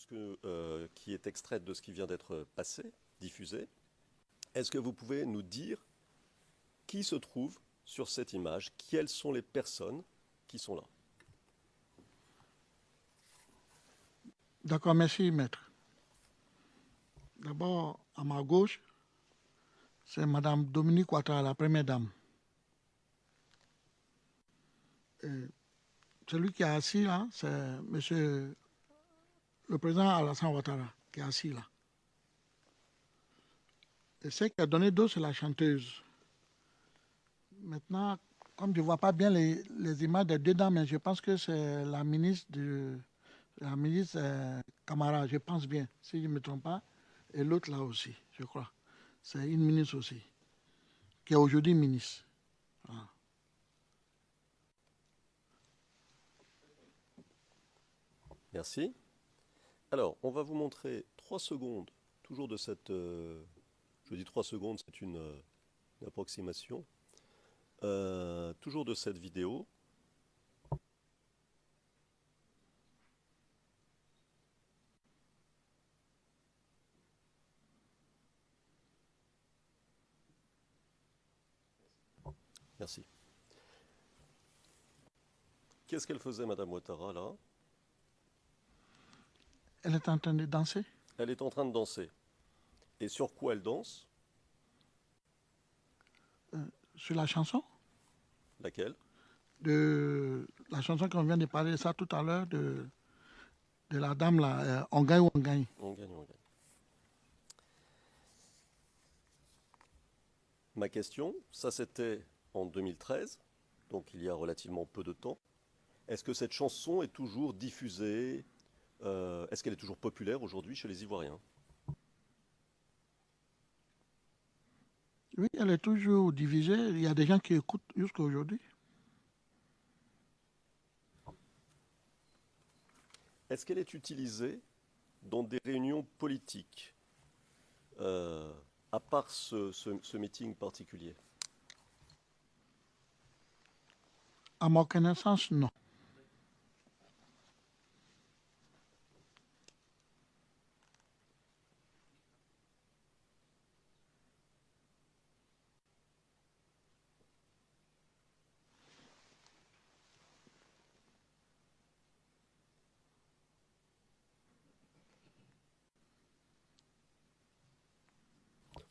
qui est extraite de ce qui vient d'être passé, diffusé. Est-ce que vous pouvez nous dire qui se trouve sur cette image? Quelles sont les personnes qui sont là? D'accord, merci, maître. D'abord, à ma gauche, c'est Madame Dominique Ouattara, la première dame. Et celui qui est assis là, c'est Monsieur le président Alassane Ouattara, qui est assis là. Et celle qui a donné dos, c'est la chanteuse. Maintenant, comme je ne vois pas bien les images des deux dames, mais je pense que c'est la ministre Camara, je pense bien, si je ne me trompe pas, et l'autre là aussi, je crois. C'est une ministre aussi, qui est aujourd'hui ministre. Voilà. Merci. Alors, on va vous montrer 3 secondes, toujours de cette... je dis 3 secondes, c'est une approximation. Toujours de cette vidéo. Merci. Qu'est-ce qu'elle faisait, Madame Ouattara, là? Elle est en train de danser. Elle est en train de danser. Et sur quoi elle danse? Sur la chanson. Laquelle? De la chanson qu'on vient de parler de ça tout à l'heure, de la dame là, On gagne ou on gagne. On gagne, on gagne. Ma question, ça c'était en 2013, donc il y a relativement peu de temps. Est-ce que cette chanson est toujours diffusée? Est-ce qu'elle est toujours populaire aujourd'hui chez les Ivoiriens? Oui, elle est toujours divisée. Il y a des gens qui écoutent jusqu'à aujourd'hui. Est-ce qu'elle est utilisée dans des réunions politiques, à part ce meeting particulier? À ma connaissance, non.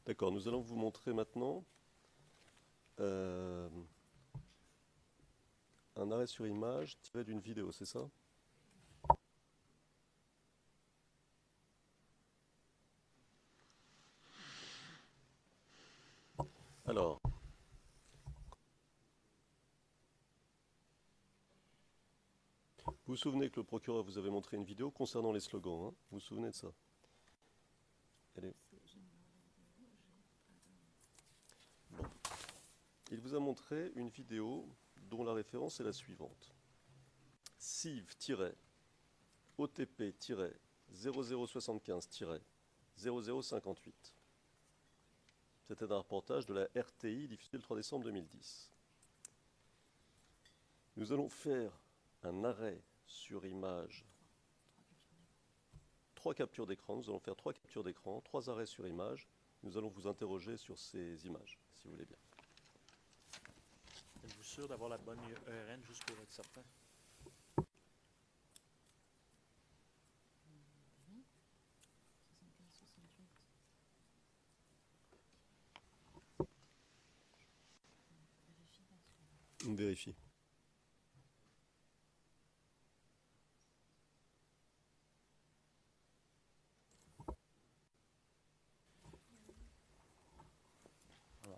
D'accord, nous allons vous montrer maintenant euh, un arrêt sur image tiré d'une vidéo, c'est ça? Alors, vous vous souvenez que le procureur vous avait montré une vidéo concernant les slogans, hein? Vous vous souvenez de ça? Elle est- Bon. Il vous a montré une vidéo dont la référence est la suivante. CIV-OTP-0075-0058. C'était un reportage de la RTI diffusé le 3 décembre 2010. Nous allons faire un arrêt sur image. 3 captures d'écran. Nous allons faire 3 captures d'écran, 3 arrêts sur image. Nous allons vous interroger sur ces images, si vous voulez bien. Êtes-vous sûr d'avoir la bonne ERN juste pour être certain? On vérifie.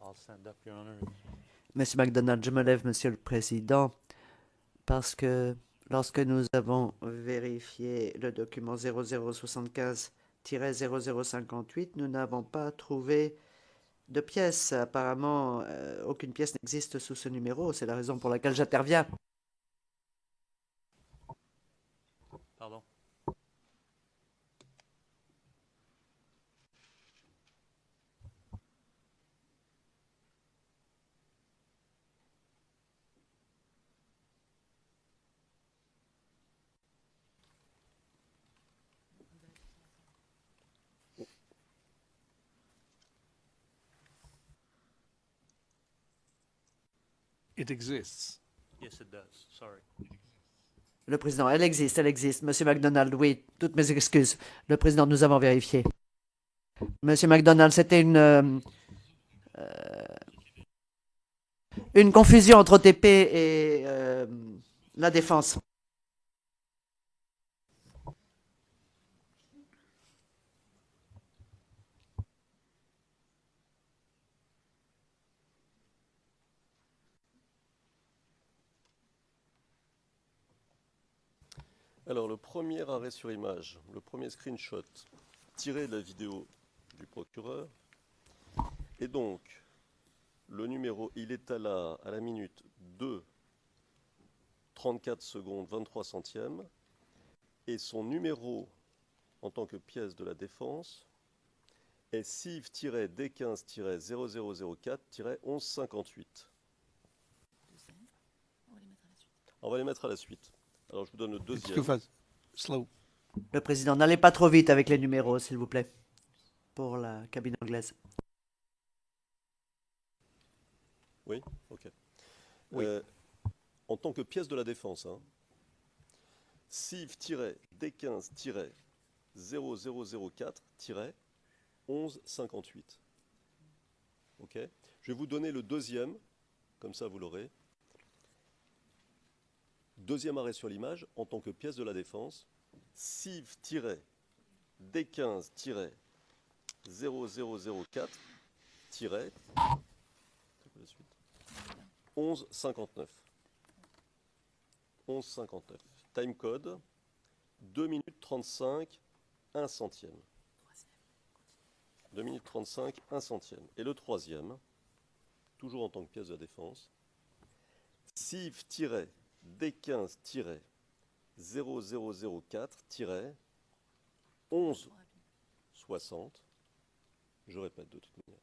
I'll stand up, Your Honor. Monsieur MacDonald, je me lève, Monsieur le Président, parce que lorsque nous avons vérifié le document 0075-0058, nous n'avons pas trouvé de pièce. Apparemment, aucune pièce n'existe sous ce numéro. C'est la raison pour laquelle j'interviens. Pardon. It exists. Yes, it does. Sorry. Le président, elle existe. Monsieur McDonald, oui, toutes mes excuses. Le président, nous avons vérifié. Monsieur McDonald, c'était une confusion entre OTP et la défense. Alors, le premier arrêt sur image, le premier screenshot tiré de la vidéo du procureur, et donc le numéro, il est à la minute 2, 34 secondes, 23 centièmes, et son numéro en tant que pièce de la défense est CIV-D15-0004-1158. On va les mettre à la suite. Alors, je vous donne le It's deuxième. too fast. Slow. Le président, n'allez pas trop vite avec les numéros, s'il vous plaît, pour la cabine anglaise. Oui, ok. Oui. En tant que pièce de la défense, hein, CIV-D15-0004-1158. Ok. Je vais vous donner le deuxième, comme ça vous l'aurez. Deuxième arrêt sur l'image, en tant que pièce de la défense, CIV-D15-0004- 1159. 1159. Time code 2 minutes 35, 1 centième. 2 minutes 35, 1 centième. Et le troisième, toujours en tant que pièce de la défense, CIV-D15-0004-1160. Je répète de toute manière.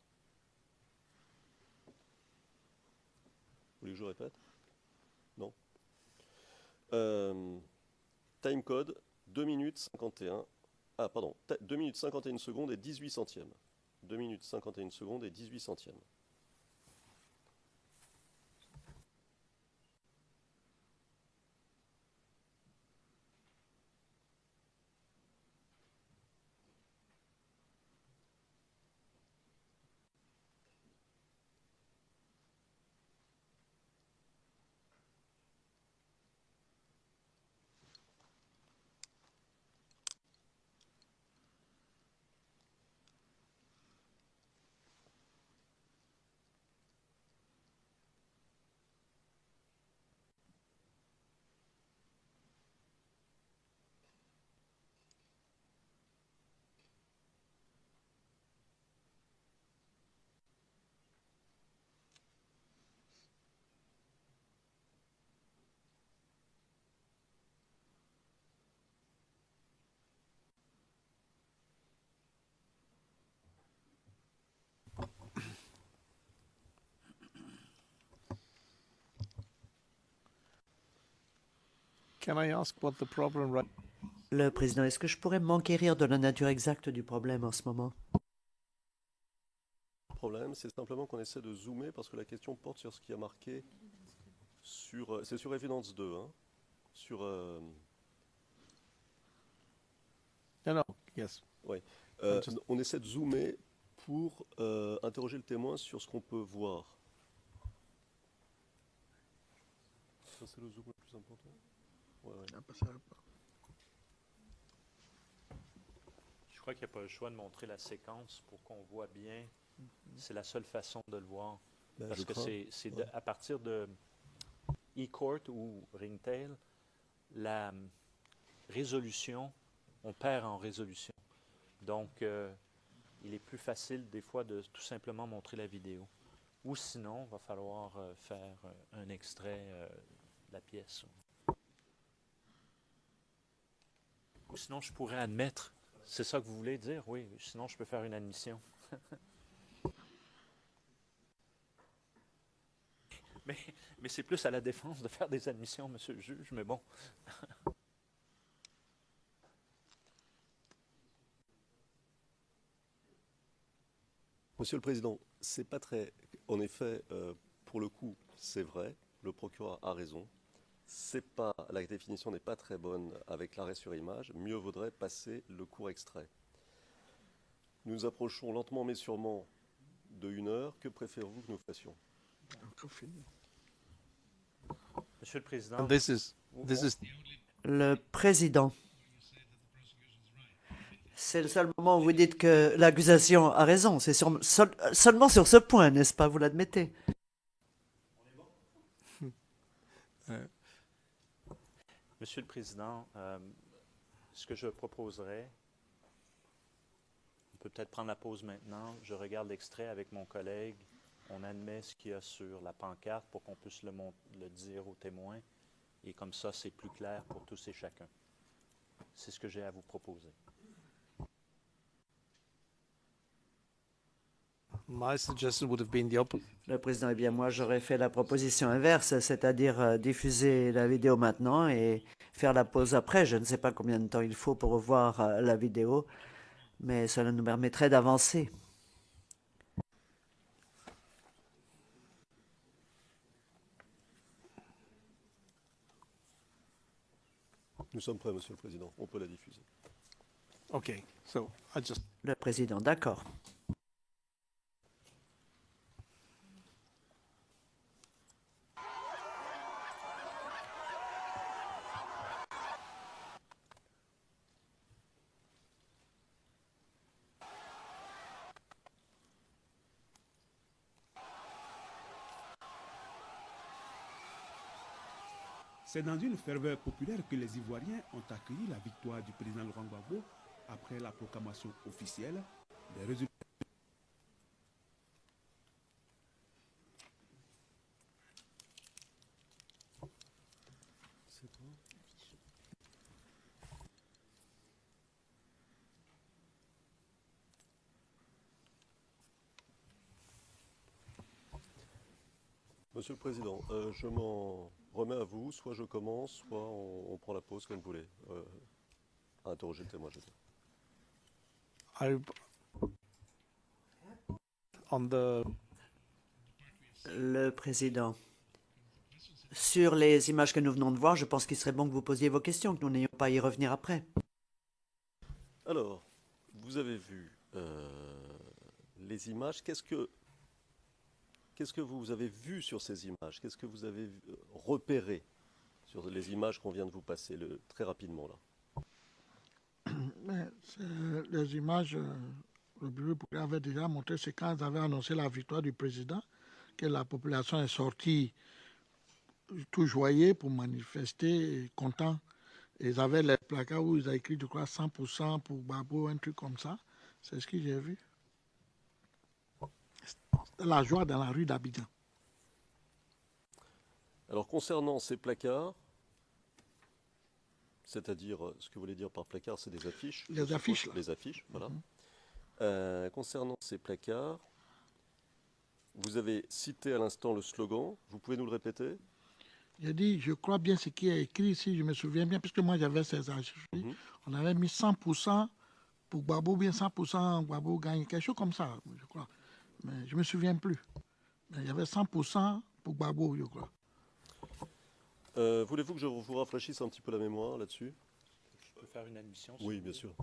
Vous voulez que je répète? Non. Time code 2 minutes 51. Ah, pardon. 2 minutes 51 secondes et 18 centièmes. 2 minutes 51 secondes et 18 centièmes. Can I ask what the problem right? Le président, est-ce que je pourrais m'enquérir de la nature exacte du problème en ce moment? Le problème, c'est simplement qu'on essaie de zoomer parce que la question porte sur ce qui a marqué sur. C'est sur Evidence 2, hein, sur. No, no. Yes. On essaie de zoomer pour interroger le témoin sur ce qu'on peut voir. Ça, c'est le zoom le plus important. Ouais, ouais. Je crois qu'il n'y a pas le choix de montrer la séquence pour qu'on voit bien. C'est la seule façon de le voir. Ben, Parce je que crois. c'est à partir de e-court ou ringtail, la résolution, on perd en résolution. Donc, il est plus facile des fois de tout simplement montrer la vidéo. Ou sinon, il va falloir faire un extrait de la pièce. Ou sinon, je pourrais admettre. C'est ça que vous voulez dire? Oui. Sinon, je peux faire une admission. mais c'est plus à la défense de faire des admissions, monsieur le juge, mais bon. Monsieur le Président, c'est pas très. En effet, pour le coup, c'est vrai. le procureur a raison. C'est pas, la définition n'est pas très bonne avec l'arrêt sur image. Mieux vaudrait passer le court extrait. Nous approchons lentement mais sûrement de 1 heure. Que préférez-vous que nous fassions? Encore fini. Monsieur le Président, And this is Le président. C'est le seul moment où vous dites que l'accusation a raison. C'est seulement sur ce point, n'est-ce pas? Vous l'admettez. Monsieur le Président, ce que je proposerais, on peut peut-être prendre la pause maintenant. Je regarde l'extrait avec mon collègue. On admet ce qu'il y a sur la pancarte pour qu'on puisse le dire aux témoins. Et comme ça, c'est plus clair pour tous et chacun. C'est ce que j'ai à vous proposer. my suggestion would have been the opposite. Le président, eh bien, moi, j'aurais fait la proposition inverse, c'est-à-dire diffuser la vidéo maintenant et faire la pause après. Je ne sais pas combien de temps il faut pour revoir la vidéo, mais cela nous permettrait d'avancer. Nous sommes prêts, Monsieur le Président. On peut la diffuser. Okay, so I just Le président, d'accord. C'est dans une ferveur populaire que les Ivoiriens ont accueilli la victoire du président Laurent Gbagbo après la proclamation officielle des résultats. Monsieur le Président, je m'en remets à vous. Soit je commence, soit on prend la pause comme vous voulez. À interroger le témoin, je veux dire. I on the Le président. Sur les images que nous venons de voir, je pense qu'il serait bon que vous posiez vos questions, que nous n'ayons pas à y revenir après. Alors, vous avez vu les images. Qu'est-ce que vous avez vu sur ces images? Qu'est-ce que vous avez repéré sur les images qu'on vient de vous passer très rapidement là? Mais les images, le bureau avait déjà montré, c'est quand ils avaient annoncé la victoire du président, que la population est sortie tout joyeux pour manifester, et content. Et ils avaient les placards où ils ont écrit, je crois, 100% pour Gbagbo, un truc comme ça. C'est ce que j'ai vu. C'était la joie dans la rue d'Abidjan. Alors, concernant ces placards, c'est-à-dire, ce que vous voulez dire par placard, c'est des affiches. Les affiches, là. Les affiches, voilà. Concernant ces placards, vous avez cité à l'instant le slogan. Vous pouvez nous le répéter? J'ai dit, je crois bien ce qui est écrit ici, je me souviens bien, puisque moi j'avais ces affiches. On avait mis 100% pour Gbagbo, bien 100% Gbagbo gagne, quelque chose comme ça, je crois. Mais je ne me souviens plus. Mais il y avait 100% pour Gbagbo, je crois. Voulez-vous que je vous rafraîchisse un petit peu la mémoire là-dessus? Je peux faire une admission? Oui, bien sûr.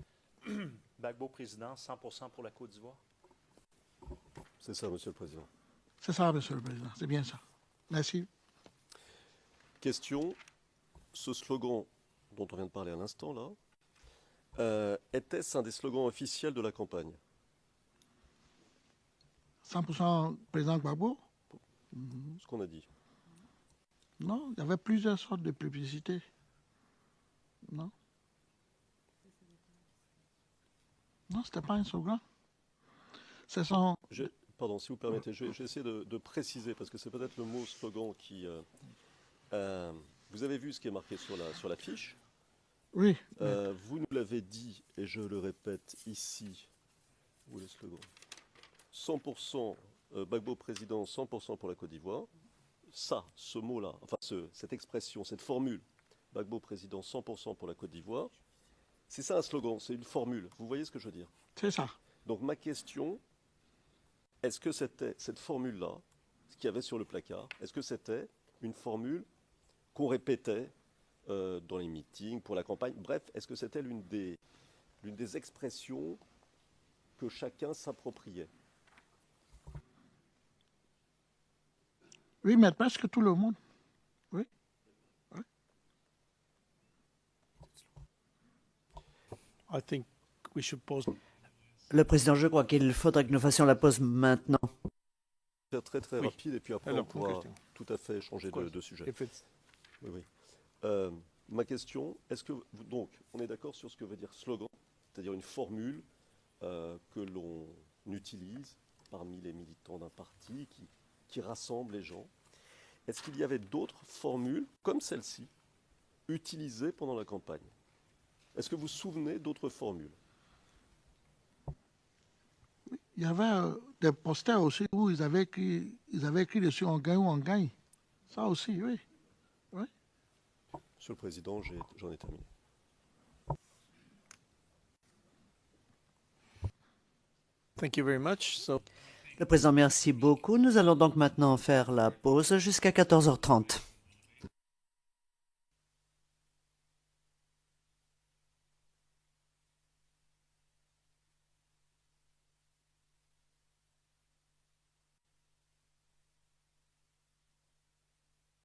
Gbagbo président, 100% pour la Côte d'Ivoire. C'est ça, Monsieur le Président. C'est ça, Monsieur le Président, c'est bien ça. Merci. Question, ce slogan dont on vient de parler à l'instant là, était-ce un des slogans officiels de la campagne? 100% président Gbagbo? Ce qu'on a dit. Non, il y avait plusieurs sortes de publicités. Non. Non, ce n'était pas un slogan. C'est son... Pardon, si vous permettez, je vais essayer de préciser, parce que c'est peut-être le mot slogan qui... vous avez vu ce qui est marqué sur la fiche. Oui. Vous nous l'avez dit, et je le répète ici, où est le slogan? 100% Gbagbo président, 100% pour la Côte d'Ivoire. Ça, ce mot-là, enfin cette expression, cette formule, Gbagbo président, 100% pour la Côte d'Ivoire, c'est ça un slogan, c'est une formule. Vous voyez ce que je veux dire? C'est ça. Donc ma question, est-ce que c'était cette formule-là, ce qu'il y avait sur le placard, est-ce que c'était une formule qu'on répétait dans les meetings, pour la campagne? Bref, est-ce que c'était l'une des expressions que chacun s'appropriait? Oui, mais presque tout le monde. Oui. I think we should pause. Le président, je crois qu'il faudrait que nous fassions la pause maintenant. Faire très très Oui. rapide et puis après Alors, on pourra question. tout à fait changer de sujet. If it's Oui, oui. Ma question, est-ce que donc on est d'accord sur ce que veut dire slogan, c'est-à-dire une formule que l'on utilise parmi les militants d'un parti qui rassemble les gens. Est-ce qu'il y avait d'autres formules comme celle-ci utilisées pendant la campagne? Est-ce que vous vous souvenez d'autres formules? Il y avait des posters aussi où ils avaient écrit dessus on gagne ou on gagne. Ça aussi, oui. Monsieur le Président, j'en ai terminé. thank you very much. So Le président, merci beaucoup. Nous allons donc maintenant faire la pause jusqu'à 14h30.